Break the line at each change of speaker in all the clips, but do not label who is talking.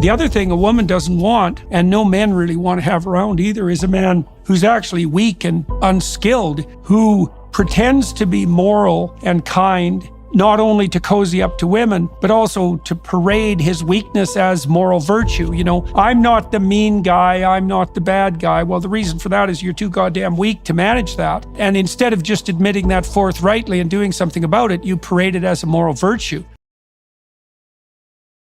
The other thing a woman doesn't want, and no men really want to have around either, is a man who's actually weak and unskilled, who pretends to be moral and kind, not only to cozy up to women, but also to parade his weakness as moral virtue. You know, I'm not the mean guy, I'm not the bad guy. Well, the reason for that is you're too goddamn weak to manage that. And instead of just admitting that forthrightly and doing something about it, you parade it as a moral virtue.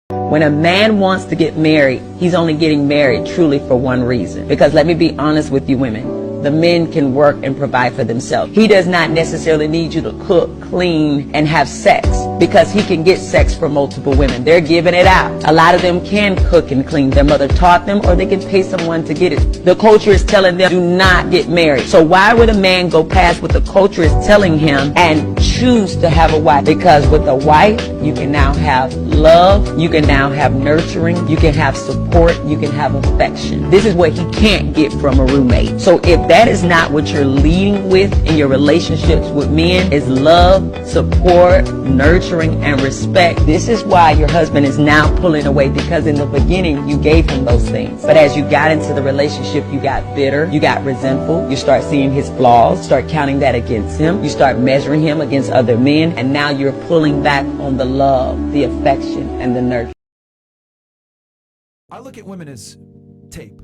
When a man wants to get married, he's only getting married truly for one reason. Because let me be honest with you women, the men can work and provide for themselves. He does not necessarily need you to cook, clean, and have sex, because he can get sex from multiple women. They're giving it out. A lot of them can cook and clean. Their mother taught them, or they can pay someone to get it. The culture is telling them, do not get married. So why would a man go past what the culture is telling him and choose to have a wife? Because with a wife, you can now have love, you can now have nurturing, you can have support, you can have affection. This is what he can't get from a roommate. So if that is not what you're leading with in your relationships with men, is love, support, nurturing, and respect, this is why your husband is now pulling away, because in the beginning you gave him those things. But as you got into the relationship, you got bitter, you got resentful, you start seeing his flaws, start counting that against him, you start measuring him against other men, and now you're pulling back on the love, the affection, and the nurture.
I look at women as tape,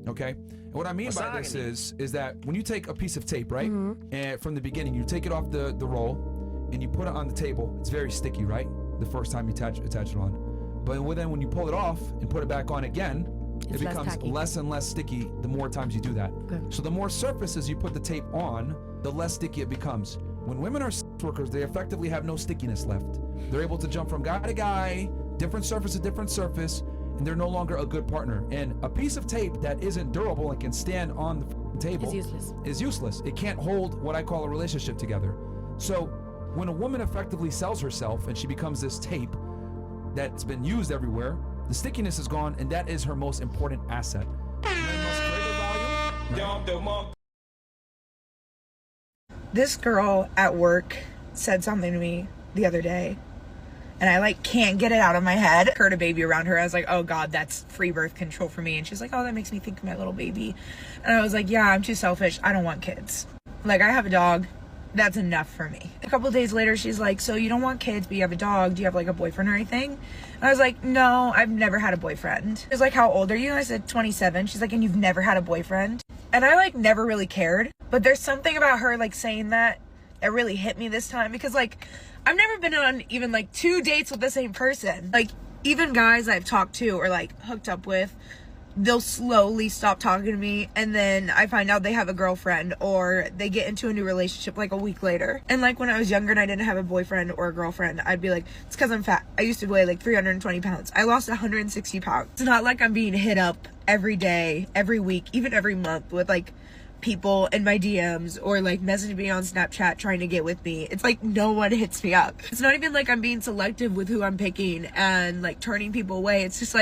okay? And what I mean by this is that when you take a piece of tape, right? And from the beginning, you take it off the roll and you put it on the table. It's very sticky, right? The first time you attach it on. But then when you pull it off and put it back on again, it becomes less and less sticky the more times you do that. So the more surfaces you put the tape on, the less sticky it becomes. When women are sex workers, they effectively have no stickiness left. They're able to jump from guy to guy, different surface to different surface, and they're no longer a good partner. And a piece of tape that isn't durable and can stand on the table is useless. It can't hold what I call a relationship together. So when a woman effectively sells herself and she becomes this tape that's been used everywhere, the stickiness is gone, and that is her most important asset.
This girl at work said something to me the other day, and I can't get it out of my head. Heard a baby around her. I was like, oh God, that's free birth control for me. And she's like, oh, that makes me think of my little baby. And I was like, yeah, I'm too selfish. I don't want kids. I have a dog. That's enough for me. A couple of days later, she's like, so you don't want kids, but you have a dog. Do you have a boyfriend or anything? And I was like, no, I've never had a boyfriend. She was like, how old are you? And I said, 27. She's like, and you've never had a boyfriend? And I never really cared. But there's something about her saying that really hit me this time, because I've never been on even 2 dates with the same person. Even guys I've talked to or hooked up with, they'll slowly stop talking to me, and then I find out they have a girlfriend, or they get into a new relationship a week later. And when I was younger and I didn't have a boyfriend or a girlfriend, I'd be like, it's because I'm fat. I used to weigh 320 pounds. I lost 160 pounds. It's not like I'm being hit up every day, every week, even every month with people in my DMs or messaging me on Snapchat trying to get with me. It's no one hits me up. It's not even I'm being selective with who I'm picking and turning people away. It's just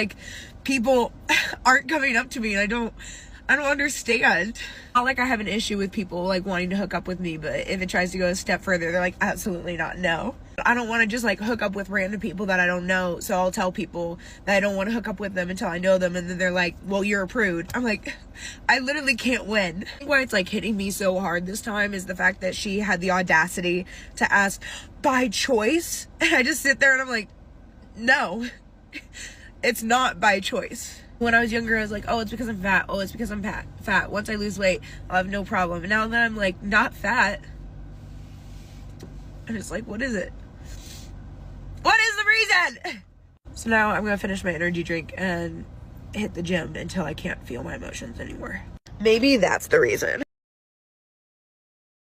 people aren't coming up to me, and I don't understand. Not I have an issue with people wanting to hook up with me, but if it tries to go a step further, they're absolutely not, no. I don't want to just hook up with random people that I don't know, so I'll tell people that I don't want to hook up with them until I know them, and then they're like, well, you're a prude. I'm I literally can't win. Why it's hitting me so hard this time is the fact that she had the audacity to ask, by choice? And I just sit there and I'm like, no, it's not by choice. When I was younger, I was like, oh, it's because I'm fat. Oh, it's because I'm fat. Once I lose weight, I'll have no problem. And now that I'm not fat, I'm just what is it? What is the reason? So now I'm gonna finish my energy drink and hit the gym until I can't feel my emotions anymore. Maybe that's the reason.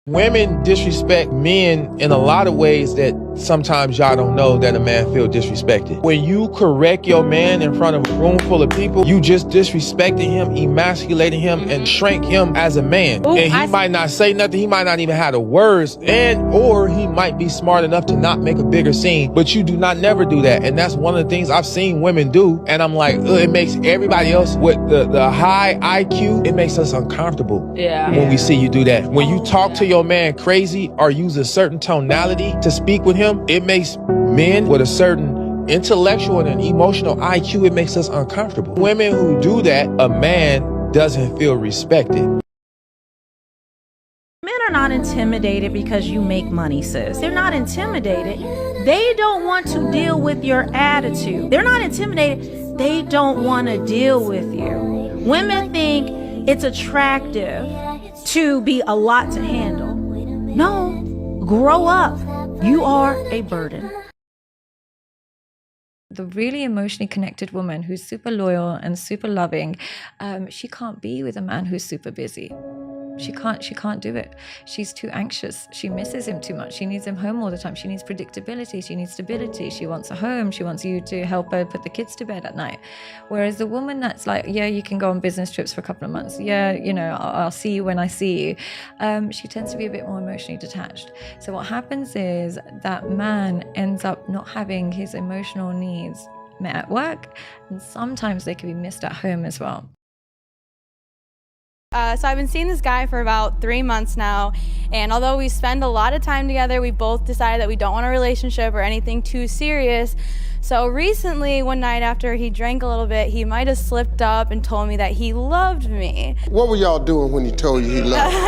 Women disrespect men in a lot of ways that sometimes y'all don't know that a man feel disrespected. When you correct your man in front of a room full of people, you just disrespecting him, emasculating him, and shrink him as a man. Ooh, and he might not say nothing, he might not even have the words, or he might be smart enough to not make a bigger scene, but you do not never do that. And that's one of the things I've seen women do, and I'm like, it makes everybody else with the high IQ, it makes us uncomfortable when we see you do that. When you talk to your man crazy or use a certain tonality to speak with him, it makes men with a certain intellectual and emotional IQ, it makes us uncomfortable. Women who do that, a man doesn't feel respected.
Men are not intimidated because you make money, sis. They're not intimidated. They don't want to deal with your attitude. They're not intimidated. They don't want to deal with you. Women think it's attractive to be a lot to handle. No, grow up. You are a burden.
The really emotionally connected woman who's super loyal and super loving, she can't be with a man who's super busy. She can't do it. She's too anxious. She misses him too much. She needs him home all the time. She needs predictability. She needs stability. She wants a home. She wants you to help her put the kids to bed at night. Whereas the woman that's like, yeah, you can go on business trips for a couple of months. Yeah, you know, I'll see you when I see you. She tends to be a bit more emotionally detached. So what happens is that man ends up not having his emotional needs met at work, and sometimes they can be missed at home as well.
So I've been seeing this guy for about 3 months now, and although we spend a lot of time together, we both decided that we don't want a relationship or anything too serious. So recently, one night after he drank a little bit, he might have slipped up and told me that he loved me.
What were y'all doing when he told you he loved you?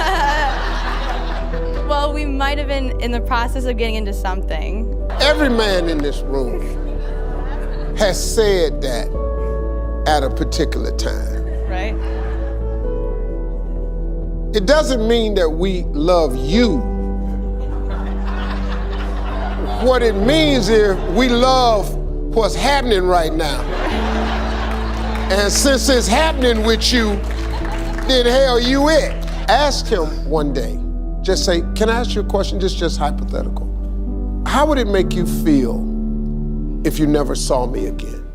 Well, we might have been in the process of getting into something.
Every man in this room has said that at a particular time.
Right?
It doesn't mean that we love you. What it means is we love what's happening right now. And since it's happening with you, then hell, you it. Ask him one day, just say, can I ask you a question? This is just hypothetical. How would it make you feel if you never saw me again?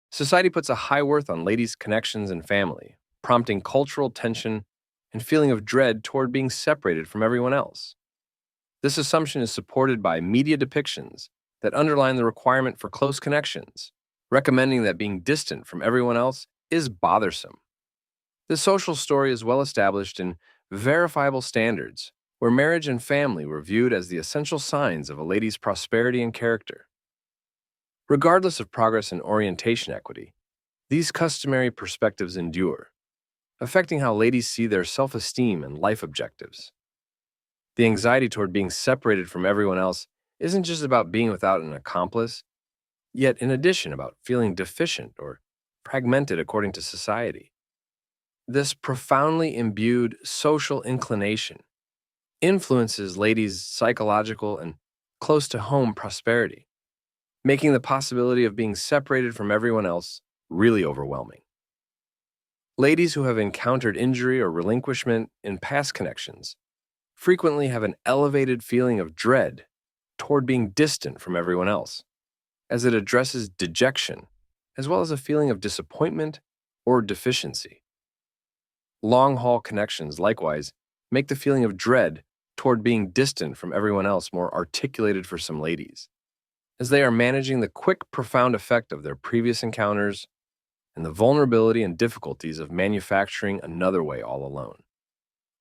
Society puts a high worth on ladies' connections and family, prompting cultural tension and feeling of dread toward being separated from everyone else. This assumption is supported by media depictions that underline the requirement for close connections, recommending that being distant from everyone else is bothersome. This social story is well established in verifiable standards, where marriage and family were viewed as the essential signs of a lady's prosperity and character. Regardless of progress in orientation equity, these customary perspectives endure, affecting how ladies see their self-esteem and life objectives. The anxiety toward being separated from everyone else isn't just about being without an accomplice, yet in addition about feeling deficient or fragmented according to society. This profoundly imbued social inclination influences ladies' psychological and close-to-home prosperity, making the possibility of being separated from everyone else really overwhelming. Ladies who have encountered injury or relinquishment in past connections frequently have an elevated feeling of dread toward being distant from everyone else, as it addresses dejection as well as a feeling of disappointment or deficiency. Long-haul connections, likewise, make the feeling of dread toward being distant from everyone else more articulated for some ladies, as they are managing the quick, profound effect of their previous encounters and the vulnerability and difficulties of manufacturing another way all alone.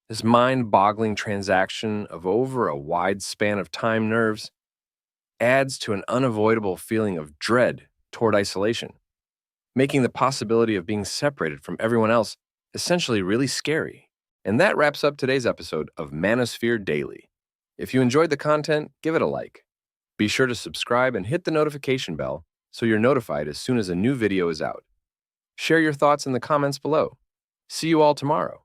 This mind-boggling transaction of over a wide span of time nerves adds to an unavoidable feeling of dread toward isolation, making the possibility of being separated from everyone else essentially really scary. And that wraps up today's episode of Manosphere Daily. If you enjoyed the content, give it a like. Be sure to subscribe and hit the notification bell so you're notified as soon as a new video is out. Share your thoughts in the comments below. See you all tomorrow.